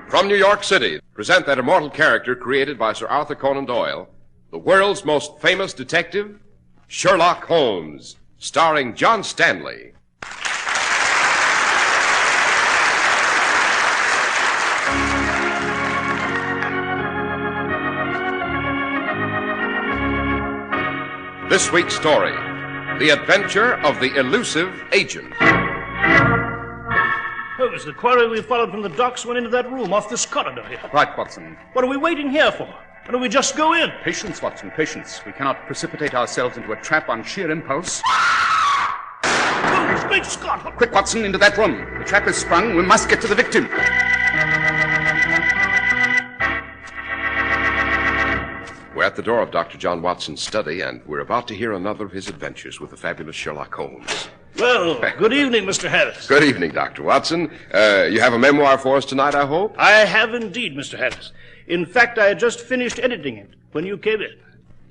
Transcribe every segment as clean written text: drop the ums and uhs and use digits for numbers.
From New York City, present that immortal character created by Sir Arthur Conan Doyle, the world's most famous detective, Sherlock Holmes, starring John Stanley. This week's story, The Adventure of the Elusive Agent. Holmes, the quarry we followed from the docks went into that room off this corridor here. Right, Watson. What are we waiting here for? Why don't we just go in? Patience, Watson, patience. We cannot precipitate ourselves into a trap on sheer impulse. Holmes, great Scott! Quick, Watson, into that room. The trap is sprung. We must get to the victim. We're at the door of Dr. John Watson's study, and we're about to hear another of his adventures with the fabulous Sherlock Holmes. Well, good evening, Mr. Harris. Good evening, Dr. Watson. You have a memoir for us tonight, I hope? I have indeed, Mr. Harris. In fact, I had just finished editing it when you came in.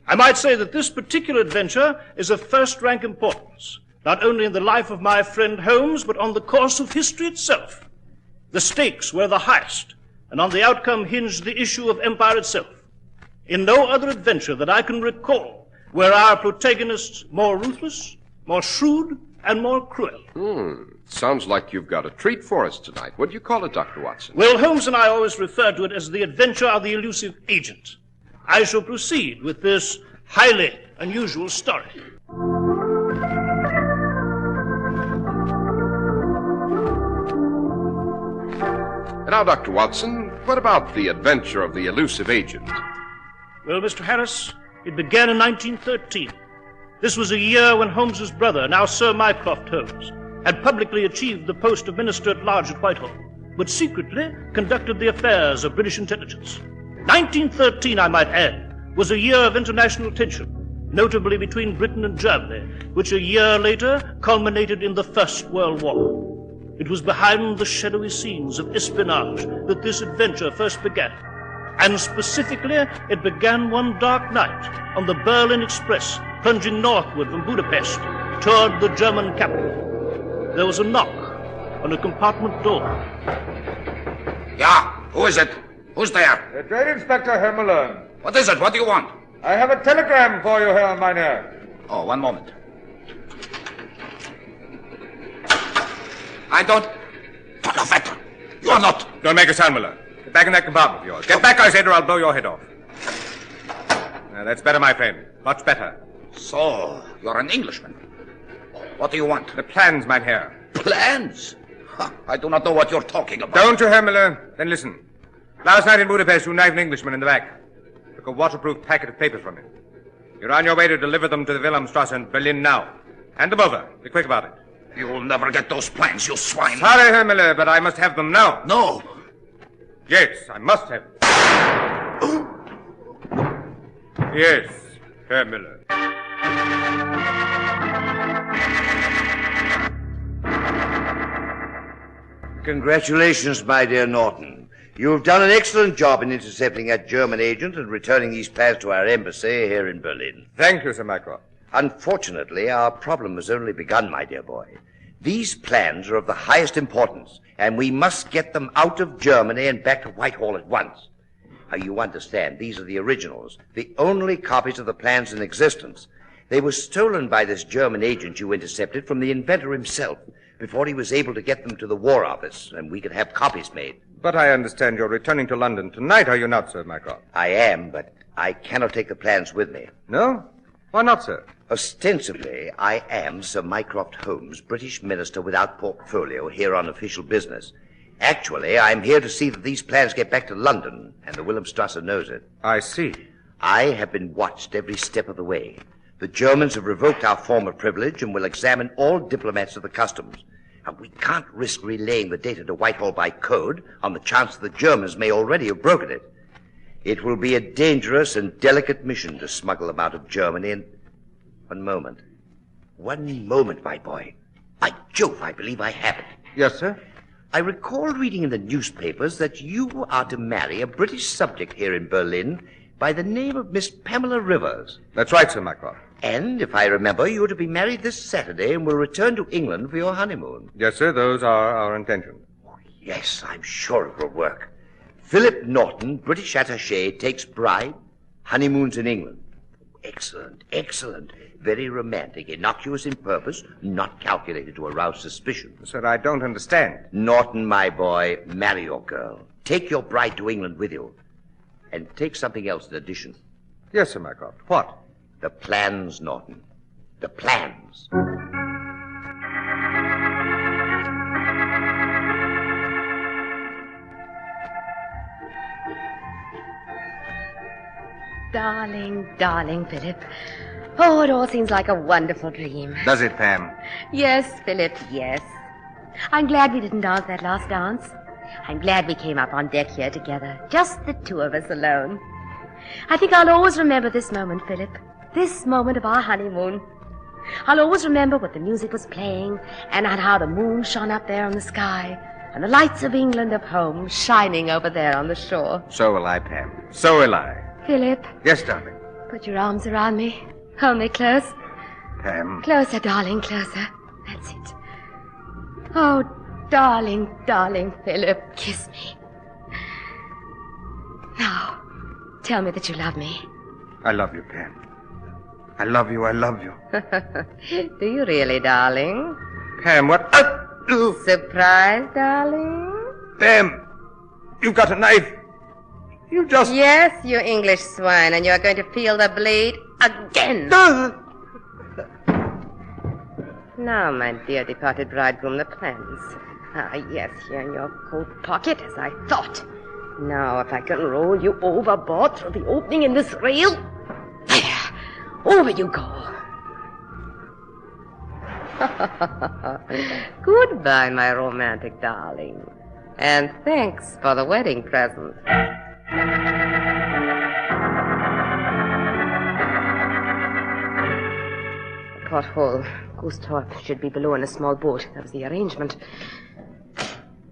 I might say that this particular adventure is of first-rank importance, not only in the life of my friend Holmes, but on the course of history itself. The stakes were the highest, and on the outcome hinged the issue of empire itself. In no other adventure that I can recall were our protagonists more ruthless, more shrewd, and more cruel. Sounds like you've got a treat for us tonight. What do you call it, Dr. Watson? Well, Holmes and I always refer to it as the adventure of the elusive agent. I shall proceed with this highly unusual story. Now, Dr. Watson, what about the adventure of the elusive agent? Well, Mr. Harris, it began in 1913. This was a year when Holmes's brother, now Sir Mycroft Holmes, had publicly achieved the post of Minister at Large at Whitehall, but secretly conducted the affairs of British intelligence. 1913, I might add, was a year of international tension, notably between Britain and Germany, which a year later culminated in the First World War. It was behind the shadowy scenes of espionage that this adventure first began. And specifically, it began one dark night on the Berlin Express, plunging northward from Budapest toward the German capital. There was a knock on a compartment door. Yeah, who is it? Who's there? Trade Inspector Hermelin. What is it? What do you want? I have a telegram for you, Herr Meine. Oh, one moment. I don't... Donnerwetter! You're not... Don't make a sound, Muller. Get back in that compartment of yours. Get back, I said, or I'll blow your head off. Now, that's better, my friend. Much better. So, you're an Englishman. What do you want? The plans, mein Herr. Plans? Huh, I do not know what you're talking about. Don't you, Herr Muller? Then listen. Last night in Budapest, you knifed an Englishman in the back. Took a waterproof packet of papers from him. You're on your way to deliver them to the Wilhelmstrasse in Berlin now. Hand them over. Be quick about it. You'll never get those plans, you swine. Sorry, Herr Muller, but I must have them now. No. Yes, I must have them. Yes, Herr Muller. Congratulations, my dear Norton. You've done an excellent job in intercepting that German agent and returning these plans to our embassy here in Berlin. Thank you, Sir Mycroft. Unfortunately, our problem has only begun, my dear boy. These plans are of the highest importance, and we must get them out of Germany and back to Whitehall at once. Now, you understand, these are the originals, the only copies of the plans in existence. They were stolen by this German agent you intercepted from the inventor himself before he was able to get them to the War Office, and we could have copies made. But I understand you're returning to London tonight, are you not, Sir Mycroft? I am, but I cannot take the plans with me. No? Why not, sir? Ostensibly, I am Sir Mycroft Holmes, British minister without portfolio, here on official business. Actually, I'm here to see that these plans get back to London, and the Wilhelmstrasse knows it. I see. I have been watched every step of the way. The Germans have revoked our former privilege and will examine all diplomats of the customs. And we can't risk relaying the data to Whitehall by code on the chance that the Germans may already have broken it. It will be a dangerous and delicate mission to smuggle them out of Germany and... One moment, my boy. By Jove, I believe I have it. Yes, sir? I recall reading in the newspapers that you are to marry a British subject here in Berlin by the name of Miss Pamela Rivers. That's right, Sir Mycroft. And, if I remember, you're to be married this Saturday and will return to England for your honeymoon. Yes, sir, those are our intentions. Yes, I'm sure it will work. Philip Norton, British attaché, takes bride, honeymoons in England. Excellent, excellent. Very romantic, innocuous in purpose, not calculated to arouse suspicion. Sir, I don't understand. Norton, my boy, marry your girl. Take your bride to England with you. And take something else in addition. Yes, Sir Mycroft. What? The plans, Norton. The plans. Darling, darling Philip. Oh, it all seems like a wonderful dream. Does it, Pam? Yes, Philip, yes. I'm glad we didn't dance that last dance. I'm glad we came up on deck here together, just the two of us alone. I think I'll always remember this moment, Philip. This moment of our honeymoon. I'll always remember what the music was playing and how the moon shone up there on the sky and the lights of England of home shining over there on the shore. So will I, Pam. So will I. Philip. Yes, darling. Put your arms around me. Hold me close. Pam. Closer, darling, closer. That's it. Oh, darling, darling Philip, kiss me. Now, tell me that you love me. I love you, Pam. I love you, I love you. Do you really, darling? Pam, what? Surprise, darling? Pam, you've got a knife. You just... Yes, you English swine, and you're going to feel the blade again. Now, my dear departed bridegroom, the plans. Ah, yes, here in your coat pocket, as I thought. Now, if I can roll you overboard through the opening in this rail. There, over you go. Goodbye, my romantic darling. And thanks for the wedding present. The porthole. Gustav should be below in a small boat. That was the arrangement.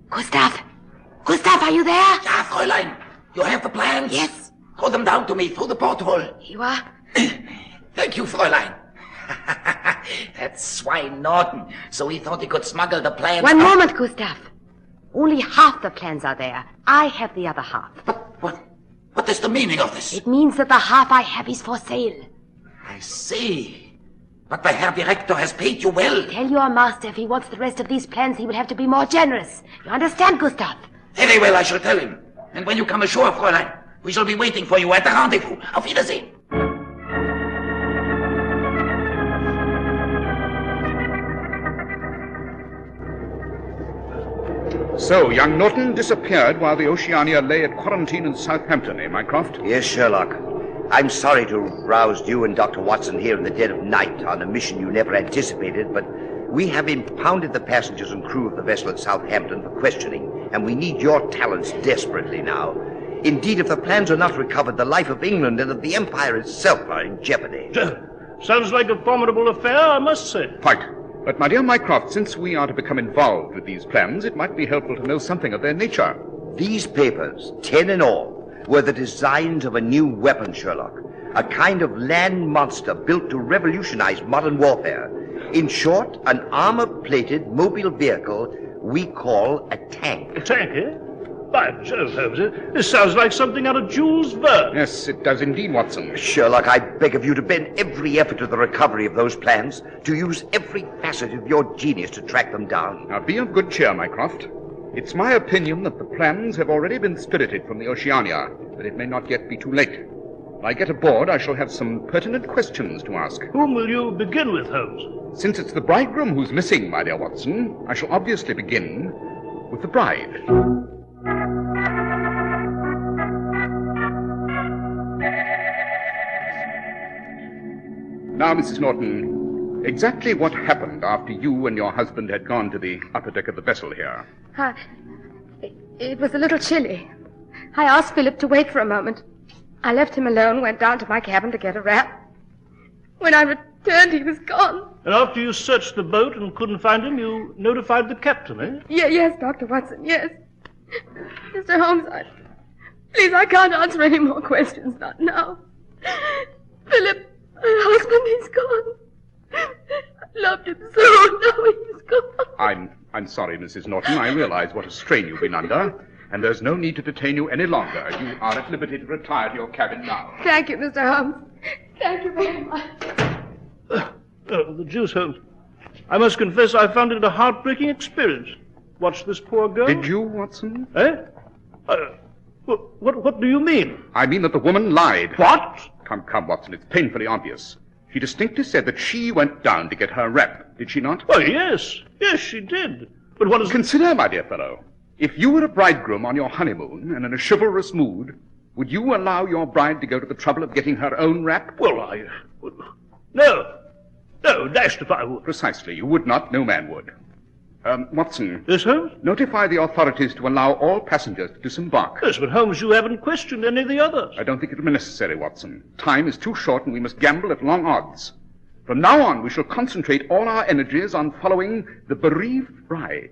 Gustav! Gustav, are you there? Ja, Fräulein. You have the plans? Yes. Throw them down to me through the porthole. You are? Thank you, Fräulein. That swine Norton. So he thought he could smuggle the plans... One moment, Gustav. Only half the plans are there. I have the other half. What is the meaning of this? It means that the half I have is for sale. I see. But the Herr Director has paid you well. Tell your master if he wants the rest of these plans, he will have to be more generous. You understand, Gustav? Very well, I shall tell him. And when you come ashore, Fräulein, we shall be waiting for you at the rendezvous. Auf Wiedersehen. So, young Norton disappeared while the Oceania lay at quarantine in Southampton, eh, Mycroft? Yes, Sherlock. I'm sorry to have roused you and Dr. Watson here in the dead of night on a mission you never anticipated, but we have impounded the passengers and crew of the vessel at Southampton for questioning, and we need your talents desperately now. Indeed, if the plans are not recovered, the life of England and of the Empire itself are in jeopardy. Sounds like a formidable affair, I must say. Quite. But, my dear Mycroft, since we are to become involved with these plans, it might be helpful to know something of their nature. These papers, 10 in all, were the designs of a new weapon, Sherlock. A kind of land monster built to revolutionize modern warfare. In short, an armor-plated mobile vehicle we call a tank. A tank, eh? By Jove, Holmes, this sounds like something out of Jules Verne. Yes, it does indeed, Watson. Sherlock, I beg of you to bend every effort to the recovery of those plans, to use every facet of your genius to track them down. Now, be of good cheer, Mycroft. It's my opinion that the plans have already been spirited from the Oceania, but it may not yet be too late. When I get aboard, I shall have some pertinent questions to ask. Whom will you begin with, Holmes? Since it's the bridegroom who's missing, my dear Watson, I shall obviously begin with the bride. Now, Mrs. Norton, exactly what happened after you and your husband had gone to the upper deck of the vessel here? It was a little chilly. I asked Philip to wait for a moment. I left him alone, went down to my cabin to get a wrap. When I returned, he was gone. And after you searched the boat and couldn't find him, you notified the captain, eh? Yes, Dr. Watson, yes. Mr. Holmes, please, I can't answer any more questions, not now. Philip, My husband is gone. I loved him so. Now he's gone. I'm sorry, Mrs. Norton. I realize what a strain you've been under, and there's no need to detain you any longer. You are at liberty to retire to your cabin now. Thank you, Mr. Holmes. Thank you very much. The deuce, Holmes. I must confess I found it a heartbreaking experience. Watch this poor girl. Did you, Watson? Eh? What do you mean? I mean that the woman lied. What? Come, Watson. It's painfully obvious. She distinctly said that she went down to get her wrap. Did she not? Oh, yes. Yes, she did. But what is... Consider, my dear fellow, if you were a bridegroom on your honeymoon and in a chivalrous mood, would you allow your bride to go to the trouble of getting her own wrap? Well, No. No, dashed if I would. Precisely. You would not. No man would. Watson. Yes, Holmes? Notify the authorities to allow all passengers to disembark. Yes, but Holmes, you haven't questioned any of the others. I don't think it will be necessary, Watson. Time is too short and we must gamble at long odds. From now on, we shall concentrate all our energies on following the bereaved bride.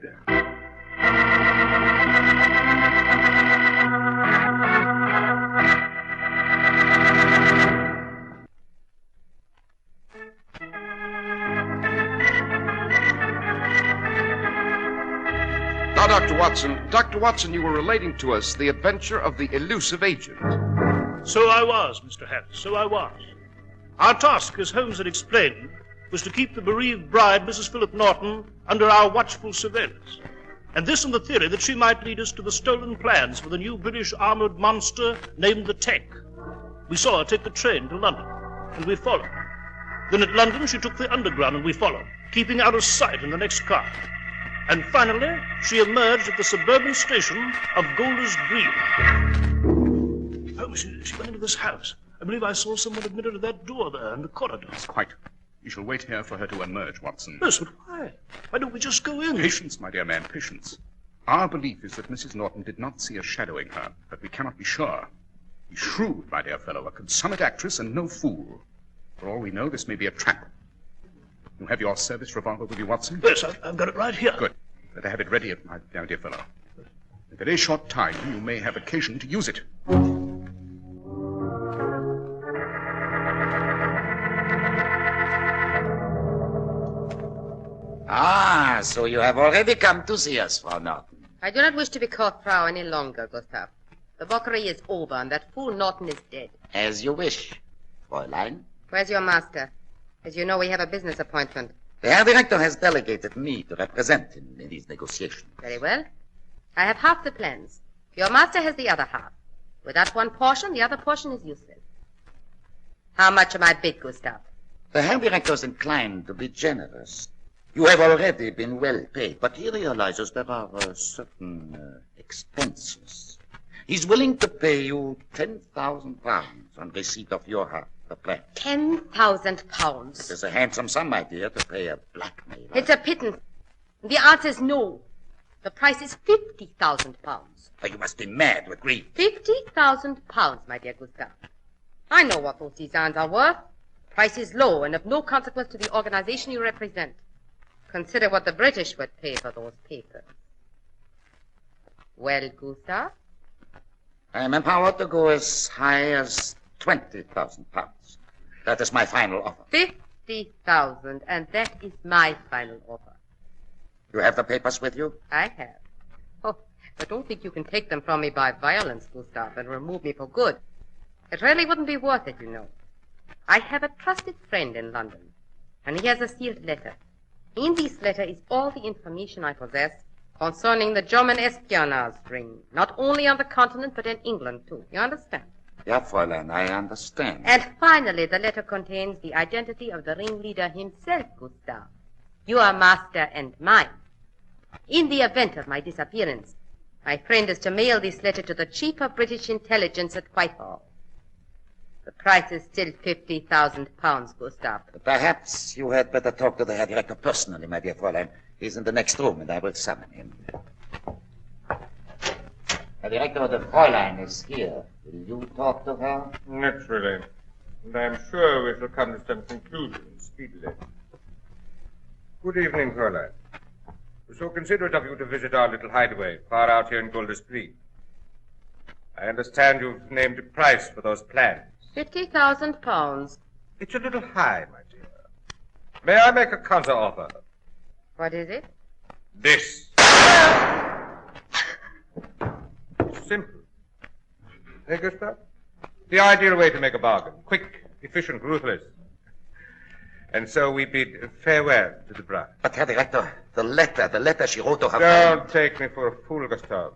Now, Dr. Watson, you were relating to us the adventure of the elusive agent. So I was, Mr. Harris, so I was. Our task, as Holmes had explained, was to keep the bereaved bride, Mrs. Philip Norton, under our watchful surveillance. And this on the theory that she might lead us to the stolen plans for the new British armored monster named the Tech. We saw her take the train to London, and we followed. Then at London, she took the underground, and we followed, keeping out of sight in the next car. And finally, she emerged at the suburban station of Golders Green. Oh, she went into this house. I believe I saw someone admitted to that door there in the corridor. Yes, quite. We shall wait here for her to emerge, Watson. Yes, but why? Why don't we just go in? Patience, my dear man, patience. Our belief is that Mrs. Norton did not see us shadowing her, but we cannot be sure. Be shrewd, my dear fellow, a consummate actress and no fool. For all we know, this may be a trap. You have your service revolver with you, Watson? Yes, I've got it right here. Good. Better have it ready, my dear fellow. In a very short time, you may have occasion to use it. Ah, so you have already come to see us, Frau Norton. I do not wish to be called Frau any longer, Gustav. The mockery is over, and that fool Norton is dead. As you wish, Fräulein. Where's your master? As you know, we have a business appointment. The Herr Director has delegated me to represent him in these negotiations. Very well. I have half the plans. Your master has the other half. Without one portion, the other portion is useless. How much am I bid, Gustav? The Herr Director is inclined to be generous. You have already been well paid, but he realizes there are certain expenses. He's willing to pay you £10,000 on receipt of your half the plan. £10,000. It is a handsome sum, my dear, to pay a blackmailer. It's a pittance. The answer is no. The price is £50,000. But you must be mad with grief. £50,000, my dear Gustav. I know what those designs are worth. Price is low and of no consequence to the organization you represent. Consider what the British would pay for those papers. Well, Gustav? I am empowered to go as high as £20,000. That is my final offer. 50,000, and that is my final offer. You have the papers with you? I have. Oh, but don't think you can take them from me by violence, Gustav, and remove me for good. It really wouldn't be worth it, you know. I have a trusted friend in London, and he has a sealed letter. In this letter is all the information I possess concerning the German espionage ring, not only on the continent, but in England, too. You understand? Yeah, Fräulein, I understand. And finally, the letter contains the identity of the ringleader himself, Gustav. Your master and mine. In the event of my disappearance, my friend is to mail this letter to the Chief of British Intelligence at Whitehall. The price is still £50,000, Gustav. Perhaps you had better talk to the Herr Director personally, my dear Fräulein. He's in the next room, and I will summon him. Herr Director, the Fräulein is here. Will you talk to her? Naturally. And I am sure we shall come to some conclusions speedily. Good evening, Fräulein. It was so considerate of you to visit our little hideaway, far out here in Golders Green. I understand you've named a price for those plans. £50,000. It's a little high, my dear. May I make a counter offer? What is it? This. Simple. Eh, Gustav? The ideal way to make a bargain. Quick, efficient, ruthless. And so we bid farewell to the bride. But, Herr Director, the letter she wrote to her Don't friend. take me for a fool, Gustav.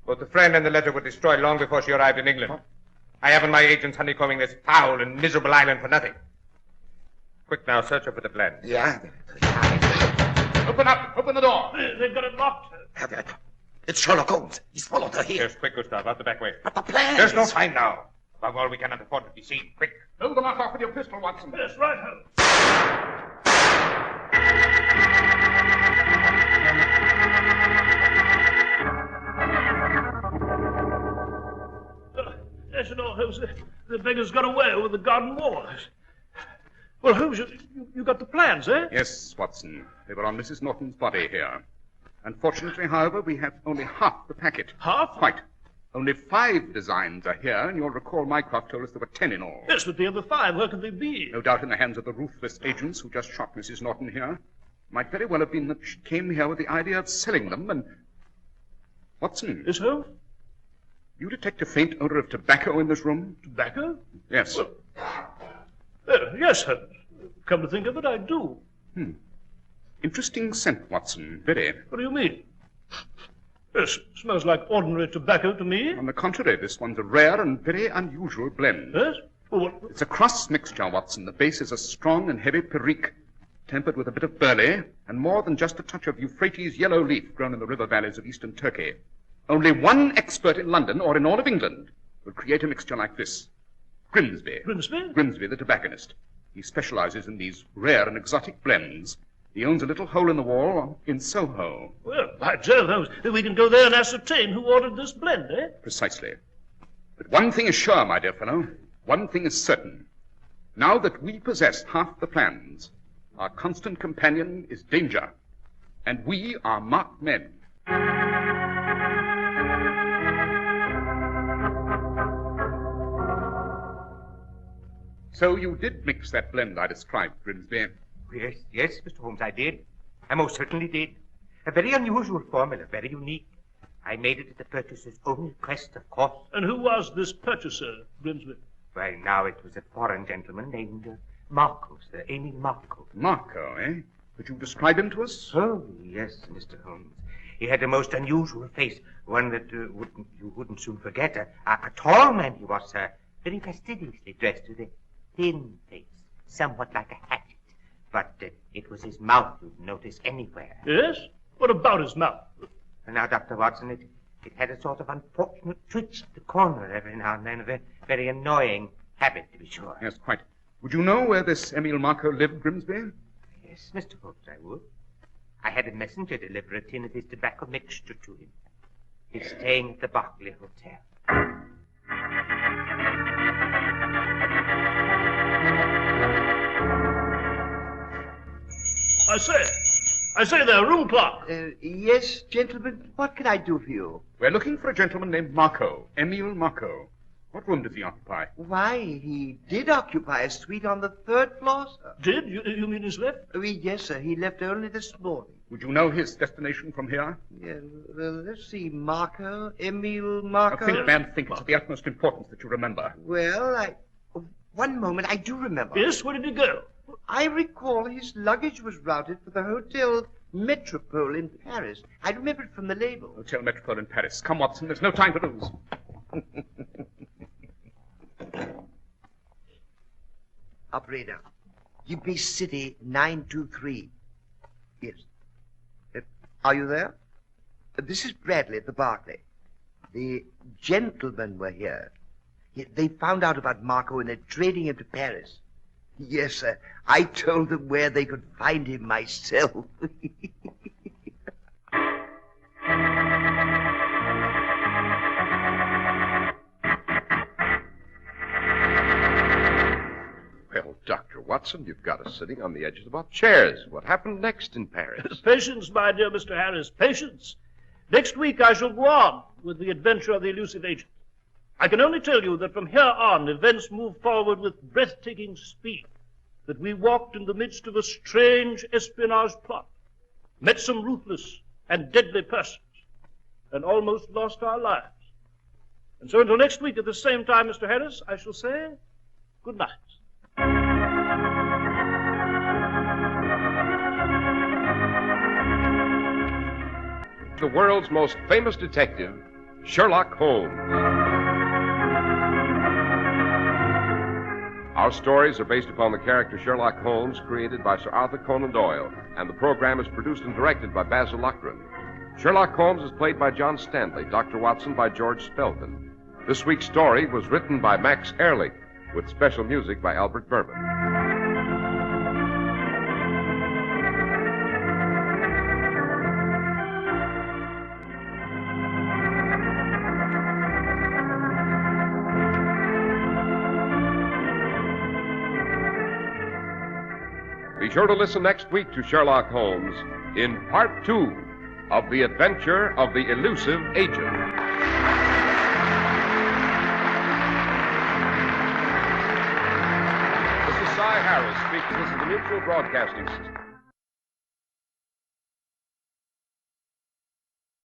Both the friend and the letter were destroyed long before she arrived in England. I haven't my agents honeycombing this foul and miserable island for nothing. Quick now, search her for the plan. Yeah. Open up! Open the door! They've got it locked. Herr Director, it's Sherlock Holmes. He's followed her here. Yes, quick, Gustav, out the back way. But the plan There's no is- time now. Above all, we cannot afford to be seen. Quick. Hold the lock off with your pistol, Watson. Yes, right, Holmes. Yes, no, Holmes, the beggar's got away over the garden wall. Well, Holmes, you got the plans, eh? Yes, Watson. They were on Mrs. Norton's body here. Unfortunately, however, we have only half the packet. Half? Quite. Only 5 designs are here, and you'll recall Mycroft told us there were 10 in all. Yes, but the other 5, where could they be? No doubt in the hands of the ruthless agents who just shot Mrs. Norton here. Might very well have been that she came here with the idea of selling them, and... Watson, Yes, Holmes? you detect a faint odor of tobacco in this room? Tobacco? Yes. Yes, Holmes. Come to think of it, I do. Interesting scent, Watson. Very. What do you mean? Yes, smells like ordinary tobacco to me. On the contrary, this one's a rare and very unusual blend. Yes? Well, what? It's a cross mixture, Watson. The base is a strong and heavy Perique, tempered with a bit of burley, and more than just a touch of Euphrates yellow leaf grown in the river valleys of eastern Turkey. Only one expert in London, or in all of England, would create a mixture like this. Grimsby. Grimsby? Grimsby, the tobacconist. He specializes in these rare and exotic blends. He owns a little hole in the wall in Soho. Well, by Jove, Holmes, we can go there and ascertain who ordered this blend, eh? Precisely. But one thing is sure, my dear fellow. One thing is certain. Now that we possess half the plans, our constant companion is danger. And we are marked men. So you did mix that blend I described, Grimsby. Yes, Mr. Holmes, I did. I most certainly did. A very unusual formula, very unique. I made it at the purchaser's own request, of course. And who was this purchaser, Grimsby? Well, now, it was a foreign gentleman named Marco, Sir Emil Marco. Marco, eh? Could you describe him to us? Oh, yes, Mr. Holmes. He had a most unusual face, one that you wouldn't soon forget. A tall man he was, sir, very fastidiously dressed with a thin face, somewhat like a hatchet. But it was his mouth you'd notice anywhere. Yes? What about his mouth? And now, Dr. Watson, it had a sort of unfortunate twitch at the corner every now and then, a very annoying habit, to be sure. Yes, quite. Would you know where this Emil Marco lived, Grimsby? Yes, Mr. Holmes, I would. I had a messenger deliver a tin of his tobacco mixture to him. He's staying at the Berkeley Hotel. I say there, room clerk. Yes, gentlemen, what can I do for you? We're looking for a gentleman named Marco, Emil Marco. What room does he occupy? Why, he did occupy a suite on the 3rd floor, sir. Did? You mean he's left? Yes, sir, he left only this morning. Would you know his destination from here? Yeah, well, let's see, Marco, Emil Marco. Think, man, think. It's of the utmost importance that you remember. Well, one moment, I do remember. Yes, where did he go? I recall his luggage was routed for the Hotel Metropole in Paris. I remember it from the label. Hotel Metropole in Paris. Come, Watson, there's no time to lose. Operator, give me City 923. Yes. Are you there? This is Bradley at the Berkeley. The gentlemen were here. They found out about Marco and they're trading him to Paris. Yes, sir. I told them where they could find him myself. Well, Dr. Watson, you've got us sitting on the edges of our chairs. What happened next in Paris? Patience, my dear Mr. Harris, patience. Next week I shall go on with the adventure of the elusive agent. I can only tell you that from here on, events move forward with breathtaking speed, that we walked in the midst of a strange espionage plot, met some ruthless and deadly persons, and almost lost our lives. And so until next week at the same time, Mr. Harris, I shall say good night. The world's most famous detective, Sherlock Holmes. Our stories are based upon the character Sherlock Holmes, created by Sir Arthur Conan Doyle, and the program is produced and directed by Basil Rathbone. Sherlock Holmes is played by John Stanley, Dr. Watson by George Spelman. This week's story was written by Max Ehrlich, with special music by Albert Bourbon. Be sure to listen next week to Sherlock Holmes in Part 2 of The Adventure of the Elusive Agent. This is Cy Harris speaking. This is the Mutual Broadcasting System.